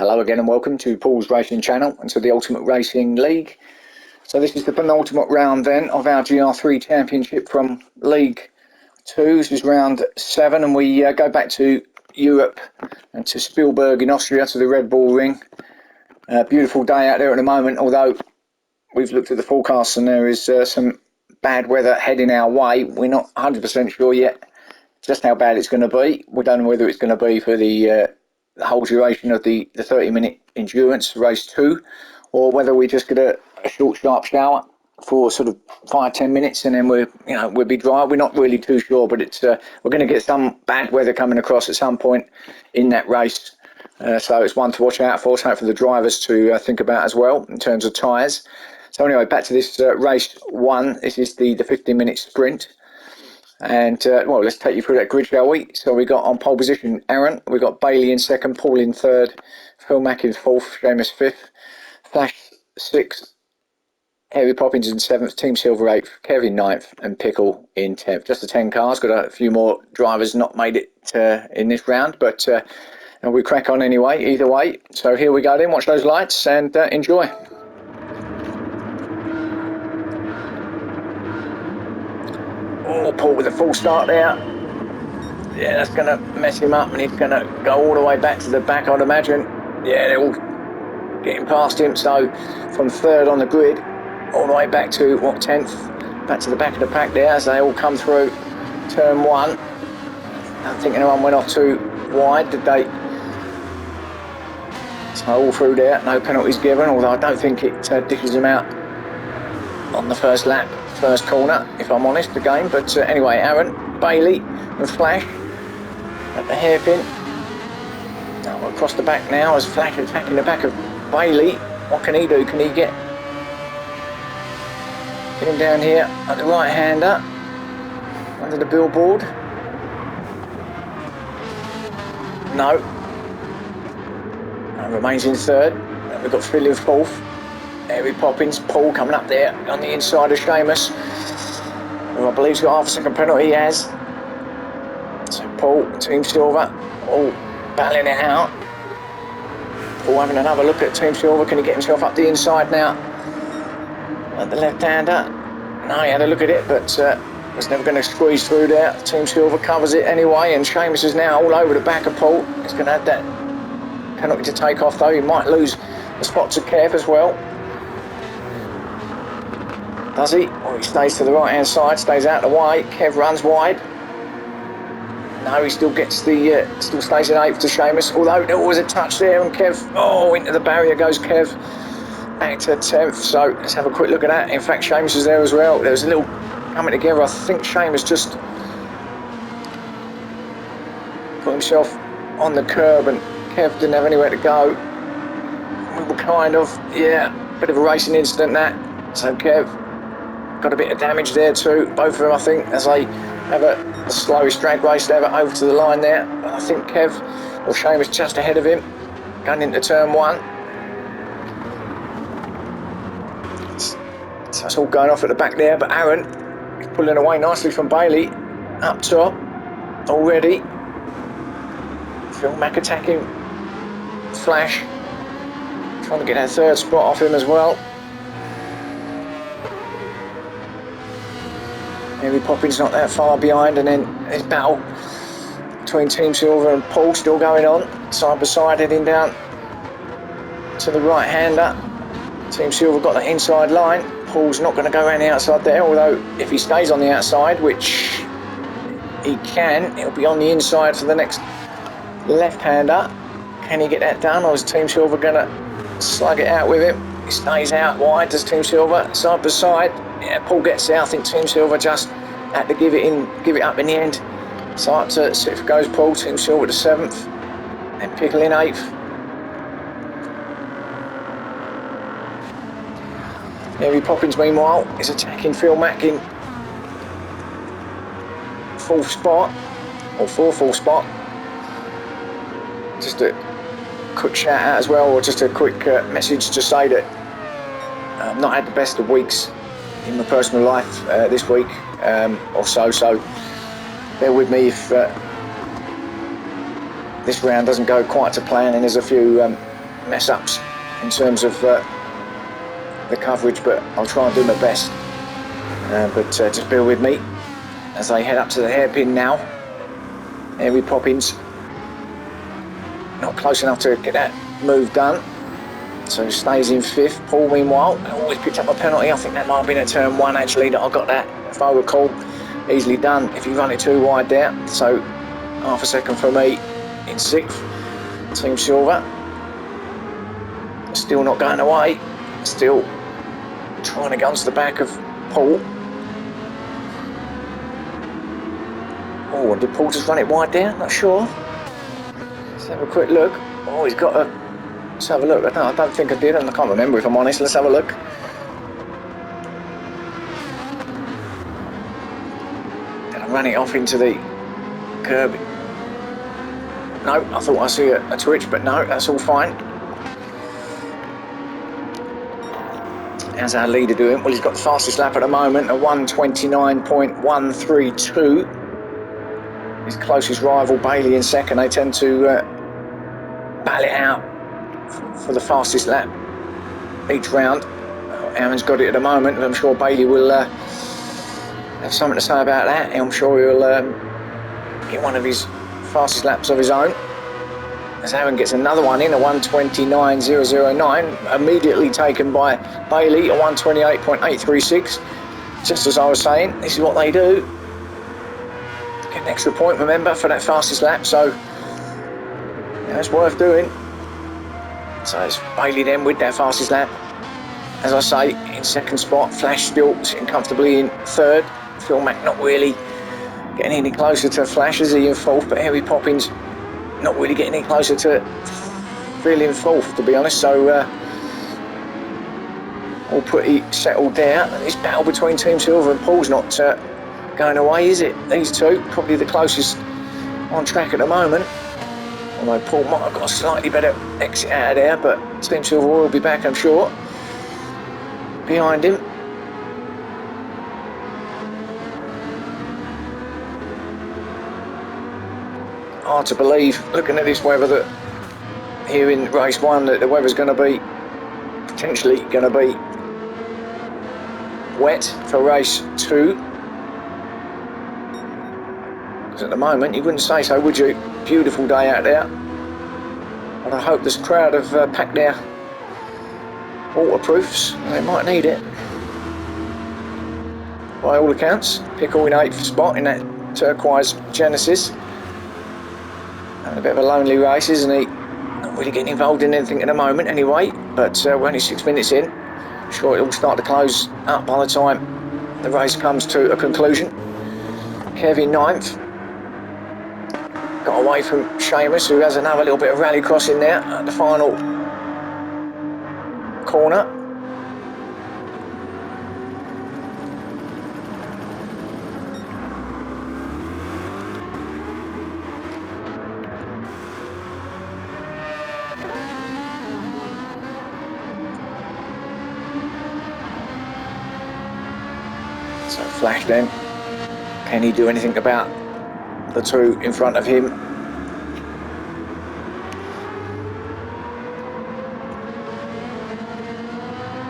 Hello again and welcome to Paul's Racing Channel and to the Ultimate Racing League. So this is the penultimate round then of our GR3 Championship from League 2. This is round 7 and we go back to Europe and to Spielberg in Austria, to the Redbull ring. Beautiful day out there at the moment, although we've looked at the forecast and there is some bad weather heading our way. We're not 100% sure yet just how bad it's going to be. We don't know whether it's going to be for the whole duration of the 30-minute endurance race 2, or whether we just get a short sharp shower for sort of 5-10 minutes and then we'll be dry. We're not really too sure, but it's we're going to get some bad weather coming across at some point in that race, so it's one to watch out for. Something for the drivers to think about as well in terms of tyres. So anyway, back to this race 1. This is the 15-minute sprint. And, well, let's take you through that grid, shall we? So we got on pole position Aaron, we got Bailey in second, Paul in third, Phil Mack in fourth, Seamus fifth, Flash sixth, Harry Poppins in seventh, Team Silver eighth, Kevin ninth, and Pickle in 10th. Just the 10 cars, got a few more drivers not made it in this round, but we crack on anyway, either way. So here we go then, watch those lights and enjoy. Oh, Paul with a full start there. Yeah, that's going to mess him up and he's going to go all the way back to the back, I'd imagine. Yeah, they're all getting past him. So from third on the grid, all the way back to, 10th? Back to the back of the pack there as they all come through turn 1. I don't think anyone went off too wide, did they? So all through there, no penalties given, although I don't think it dishes them out on the first lap. First corner, if I'm honest, again. But anyway, Aaron, Bailey and Flash at the hairpin. Now across the back now as Flash attacking the back of Bailey. What can he do? Can he get him down here at the right hander under the billboard? No. And remains in third. And we've got Phil in fourth. Harry Poppins, Paul coming up there on the inside of Seamus, who I believe has got half a second penalty. He has. So Paul, Team Silver, all battling it out. Paul having another look at Team Silver. Can he get himself up the inside now? At the left-hander. No, he had a look at it, but was never going to squeeze through there. Team Silver covers it anyway, and Seamus is now all over the back of Paul. He's going to have that penalty to take off, though. He might lose the spot to Kev as well. Does he? Or he stays to the right hand side, stays out of the way. Kev runs wide. No, he still gets the still stays in 8th to Seamus, although there was a touch there and Kev, into the barrier goes Kev, back to 10th. So let's have a quick look at that. In fact, Seamus is there as well. There was a little coming together. I think Seamus just put himself on the curb and Kev didn't have anywhere to go. We were kind of, bit of a racing incident that. So Kev got a bit of damage there too, both of them I think, as they have the slowest drag race ever over to the line there. I think Kev or Seamus just ahead of him going into turn 1. So it's all going off at the back there, but Aaron is pulling away nicely from Bailey up top already. Phil Mack attacking Flash, trying to get that third spot off him as well. Harry Poppins not that far behind, and then there's battle between Team Silver and Paul still going on, side by side, heading down to the right hander. Team Silver got the inside line. Paul's not going to go around the outside there, although if he stays on the outside, which he can, it'll be on the inside for the next left hander. Can he get that done, or is Team Silver going to slug it out with him? He stays out wide, does Team Silver, side by side. Yeah, Paul gets there. I think Team Silver just had to give it up in the end. So up to 6th goes Paul, Team Silver to 7th, and Pickle in 8th. Harry Poppins meanwhile is attacking Phil Mack in 4th spot, or 4th spot. Just a quick shout out as well, or just a quick message to say that I've not had the best of weeks in my personal life this week or so bear with me if this round doesn't go quite to plan, and there's a few mess ups in terms of the coverage, but I'll try and do my best. But just bear with me as I head up to the hairpin now. Harry Poppins not close enough to get that move done, so stays in 5th. Paul, meanwhile, always picked up a penalty. I think that might have been at turn 1 actually that I got that, if I recall. Easily done if you run it too wide there. So half a second for me in 6th. Team Silver still not going away, still trying to get onto the back of Paul. Oh, did Paul just run it wide there? Not sure. Let's have a quick look. Oh, he's got a... Let's have a look. I don't think I did, and I can't remember if I'm honest. Let's have a look. Did I run it off into the curb? No, I thought I see a twitch, but no, that's all fine. How's our leader doing? Well, he's got the fastest lap at the moment, a 1:29.132. His closest rival, Bailey, in 2nd. They tend to battle it out for the fastest lap each round. Aaron's got it at the moment, and I'm sure Bailey will have something to say about that. I'm sure he'll get one of his fastest laps of his own. As Aaron gets another one in, a 1:29.009, immediately taken by Bailey, a 1:28.836. Just as I was saying, this is what they do. Get an extra point, remember, for that fastest lap, so yeah, it's worth doing. So it's Bailey then with that fastest lap. As I say, in 2nd spot, Flash still sitting comfortably in 3rd. Phil Mack not really getting any closer to Flash as he in 4th, but Harry Poppins not really getting any closer to Phil in 4th, to be honest. So all pretty settled there. This battle between Team Silver and Paul's not going away, is it? These two probably the closest on track at the moment, although Paul might have got a slightly better exit out of there, but Team Silver will be back, I'm sure, behind him. Hard to believe, looking at this weather, that here in race 1 that the weather's going to be potentially going to be wet for race 2. Because at the moment you wouldn't say so, would you? Beautiful day out there, but I hope this crowd have packed their waterproofs. They might need it. By all accounts, Pickle in 8th spot in that turquoise Genesis. And a bit of a lonely race, isn't he? Not really getting involved in anything at the moment anyway, but we're only 6 minutes in. I'm sure it'll start to close up by the time the race comes to a conclusion. Kevin 9th. Got away from Seamus, who has another little bit of rallycross in there at the final corner. So Flash then, can he do anything about the two in front of him?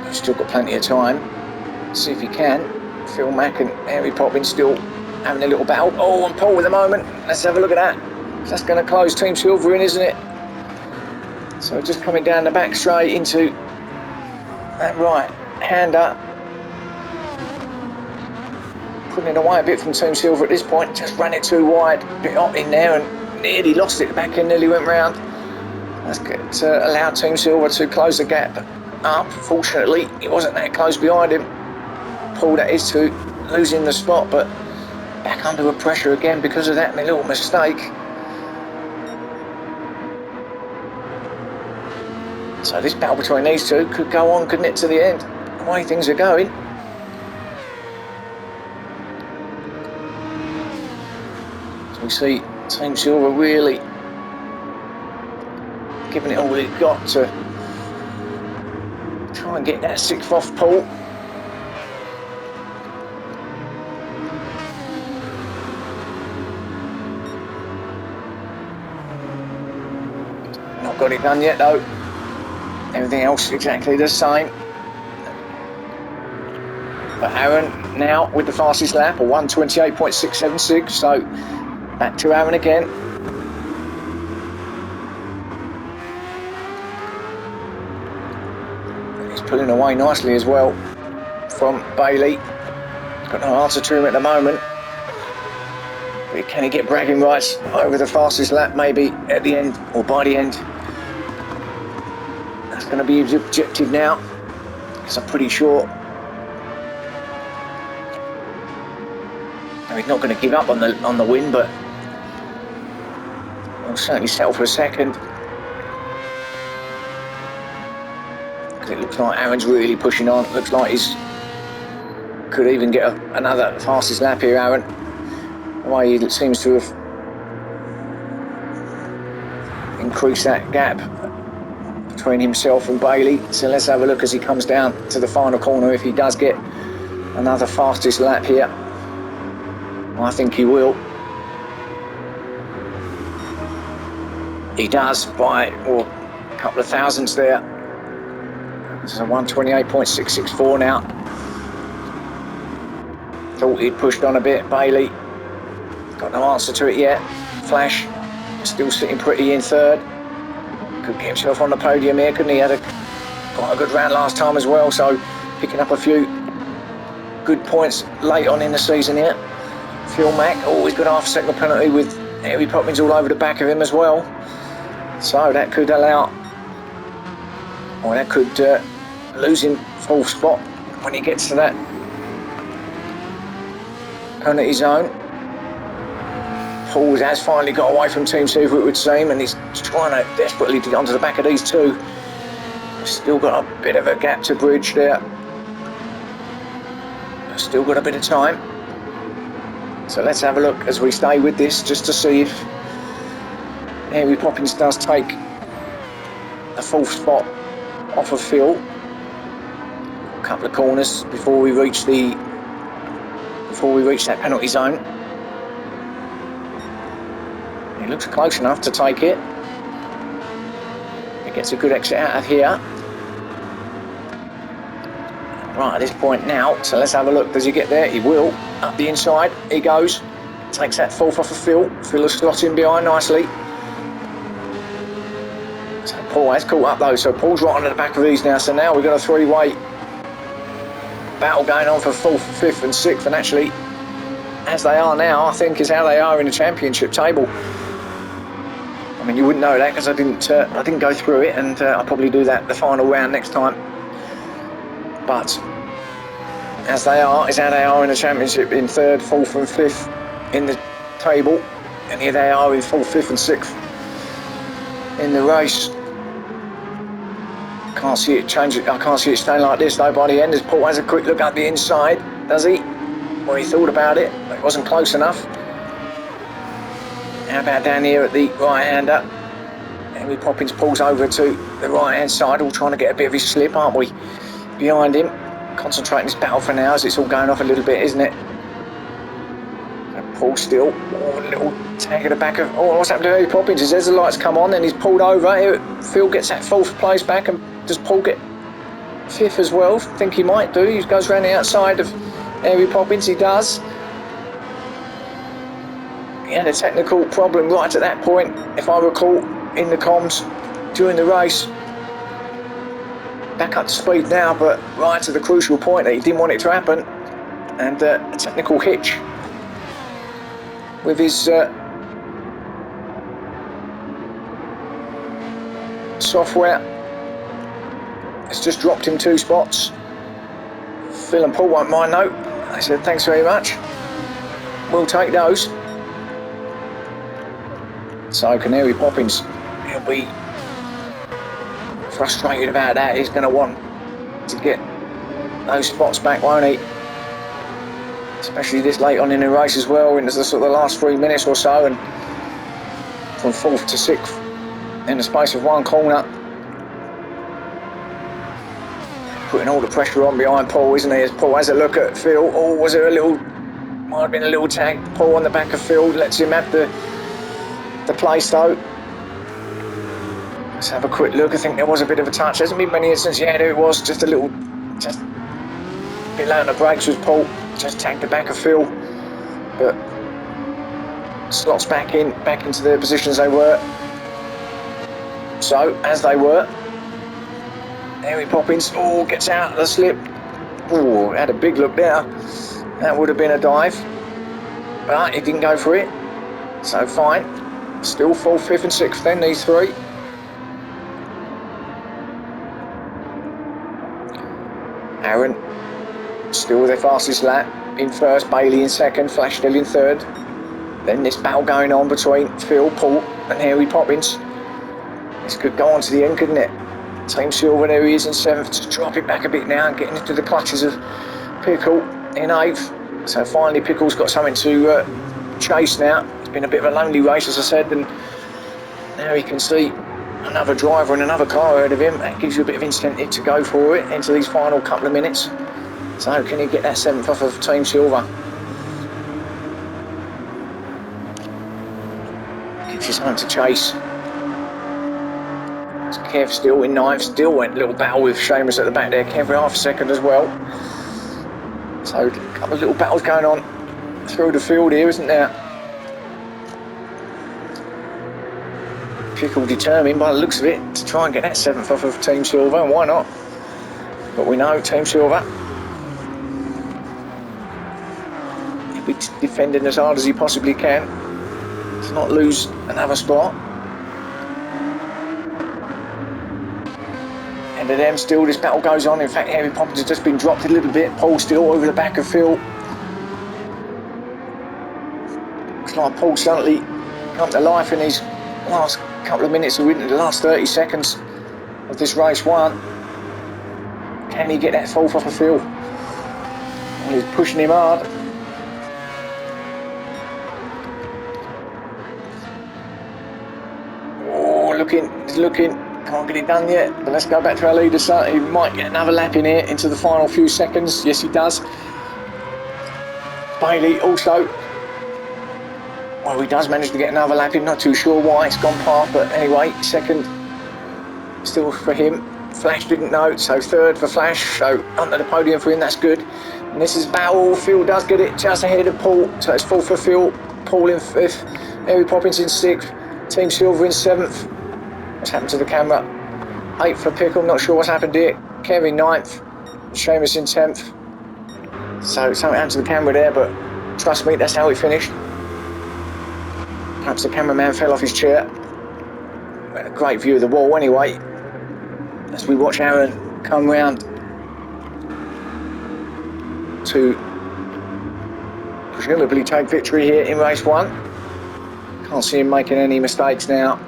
He's still got plenty of time. See if he can. Phil Mack and Harry Poppins still having a little battle. Oh, and Paul with a moment. Let's have a look at that. That's going to close Team Silver in, isn't it? So just coming down the back straight into that right hander. Putting it away a bit from Team Silver at this point. Just ran it too wide, a bit hot in there, and nearly lost it. The back end nearly went round. That's good to allow Team Silver to close the gap up. Fortunately, it wasn't that close behind him. Paul, that is, to losing the spot, but back under the pressure again because of that little mistake. So this battle between these two could go on, couldn't it, to the end, the way things are going. We see Team Silver really giving it all they've got to try and get that 6th off Paul. Not got it done yet though. Everything else exactly the same. But Aaron now with the fastest lap, a 1:28.676. So back to Aaron again. He's pulling away nicely as well from Bailey. Got no answer to him at the moment. But can he get bragging rights over the fastest lap maybe at the end or by the end? That's going to be his objective now, because I'm pretty sure he's not going to give up on the win, but he'll certainly settle for a second. Because it looks like Aaron's really pushing on. It looks like he's could even get another fastest lap here, Aaron. The way he seems to have increased that gap between himself and Bailey. So let's have a look as he comes down to the final corner, if he does get another fastest lap here. I think he will. He does by a couple of thousandths there. This is a 1:28.664 now. Thought he'd pushed on a bit. Bailey got no answer to it yet. Flash still sitting pretty in third. Could get himself on the podium here, couldn't he? Had quite a good round last time as well, so picking up a few good points late on in the season here. Phil Mack, he's got half a second penalty with Harry Poppins all over the back of him as well. So that could allow, or that could lose him full spot when he gets to that penalty zone. Paul has finally got away from Team Super, it would seem, and he's trying to desperately get onto the back of these two. Still got a bit of a gap to bridge there. Still got a bit of time. So let's have a look as we stay with this, just to see if Harry Poppins does take the fourth spot off of Phil. A couple of corners before we reach that penalty zone. He looks close enough to take it. He gets a good exit out of here. Right at this point now, so let's have a look. Does he get there? He will. Up the inside, he goes. Takes that fourth off of Phil. Phil is slotting behind nicely. So Paul has caught up though, so Paul's right onto the back of these now. So now we've got a three-way battle going on for fourth, fifth and sixth, and actually, as they are now, I think is how they are in the championship table. I mean, you wouldn't know that because I didn't go through it, and I'll probably do that the final round next time. But as they are, is how they are in the championship, in third, fourth and fifth in the table, and here they are in fourth, fifth and sixth in the race. Can't see it change. I can't see it staying like this though by the end, as Paul has a quick look at the inside. Does he? Well, he thought about it, but it wasn't close enough. How about down here at the right-hander? Harry Poppins pulls over to the right-hand side, all trying to get a bit of his slip, aren't we? Behind him, concentrating his battle for now, as it's all going off a little bit, isn't it? And Paul still, a little tag at the back of, what's happened to Harry Poppins? As the lights come on, then he's pulled over. Here, Phil gets that fourth place back, and does Paul get fifth as well? I think he might do. He goes round the outside of Harry Poppins, he does. He had a technical problem right at that point, if I recall, in the comms during the race. Back up to speed now, but right to the crucial point that he didn't want it to happen, and a technical hitch with his software. It's just dropped him 2 spots. Phil and Paul won't mind though. They said thanks very much, we'll take those. So Canary Poppins, he'll be frustrated about that. He's going to want to get those spots back, won't he? Especially this late on in the race as well, into the sort of the last 3 minutes or so, and from 4th to 6th in the space of 1 corner. Putting all the pressure on behind Paul, isn't he? As Paul has a look at Phil. Was there might have been a little tag. Paul on the back of Phil, lets him have the place though. Let's have a quick look. I think there was a bit of a touch. Hasn't been many instances. Yeah, there it was. Just a little, just a bit low on the brakes was Paul. Just tagged the back of Phil, but slots back into their positions they were. So as they were, Harry Poppins gets out of the slip. Had a big look there. That would have been a dive, but he didn't go for it. So fine. Still 4th, 5th and 6th then, these three. Aaron still their fastest lap in first, Bailey in second, Flash still in third. Then this battle going on between Phil, Paul and Harry Poppins. This could go on to the end, couldn't it? Team Silver, there he is in 7th, to drop it back a bit now and getting into the clutches of Pickle in 8th. So finally Pickle's got something to chase now. It's been a bit of a lonely race, as I said, and now he can see another driver and another car ahead of him. That gives you a bit of incentive to go for it into these final couple of minutes. So can he get that 7th off of Team Silver? Gives you something to chase. Kev still in 9th, still went a little battle with Seamus at the back there. Kev half a second as well. So a couple of little battles going on through the field here, isn't there? Pickle determined by the looks of it to try and get that 7th off of Team Silver, and why not? But we know Team Silver, he'll be defending as hard as he possibly can to not lose another spot. And of them still, this battle goes on. In fact, Harry Poppins has just been dropped a little bit. Paul still over the back of Phil. Looks like Paul suddenly come to life in these last couple of minutes, or the last 30 seconds of this race one. Can he get that 4th off of Phil? Well, he's pushing him hard. He's looking. Can't get it done yet, but let's go back to our leader. So he might get another lap in here into the final few seconds. Yes, he does. Bailey also, well, he does manage to get another lap in. Not too sure why it's gone past, but anyway, second still for him. Flash didn't know, so 3rd for Flash. So onto the podium for him. That's good. And this is battle. Phil does get it just ahead of Paul, so it's 4th for Phil. Paul in 5th. Harry Poppins in 6th. Team Silver in 7th. What's happened to the camera? 8th for Pickle, not sure what's happened here. Kevin 9th, Seamus in 10th. So something happened to the camera there, but trust me, that's how it finished. Perhaps the cameraman fell off his chair. We had a great view of the wall anyway, as we watch Aaron come round to presumably take victory here in race 1. Can't see him making any mistakes now.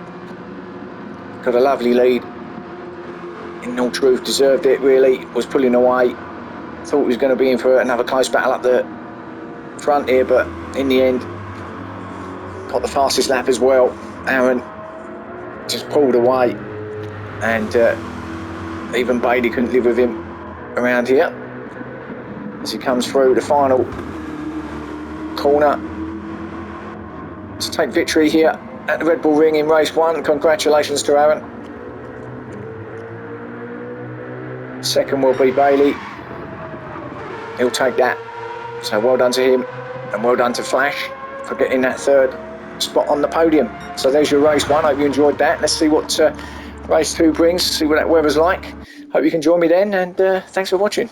Got a lovely lead. In all truth, deserved it really. Was pulling away. Thought he was going to be in for another close battle up the front here, but in the end, got the fastest lap as well. Aaron just pulled away, and even Bailey couldn't live with him around here as he comes through the final corner to take victory here at the Red Bull Ring in race 1. Congratulations to Aaron. Second will be Bailey. He'll take that. So well done to him, and well done to Flash for getting that 3rd spot on the podium. So there's your race 1. Hope you enjoyed that. Let's see what race 2 brings, see what that weather's like. Hope you can join me then, and thanks for watching.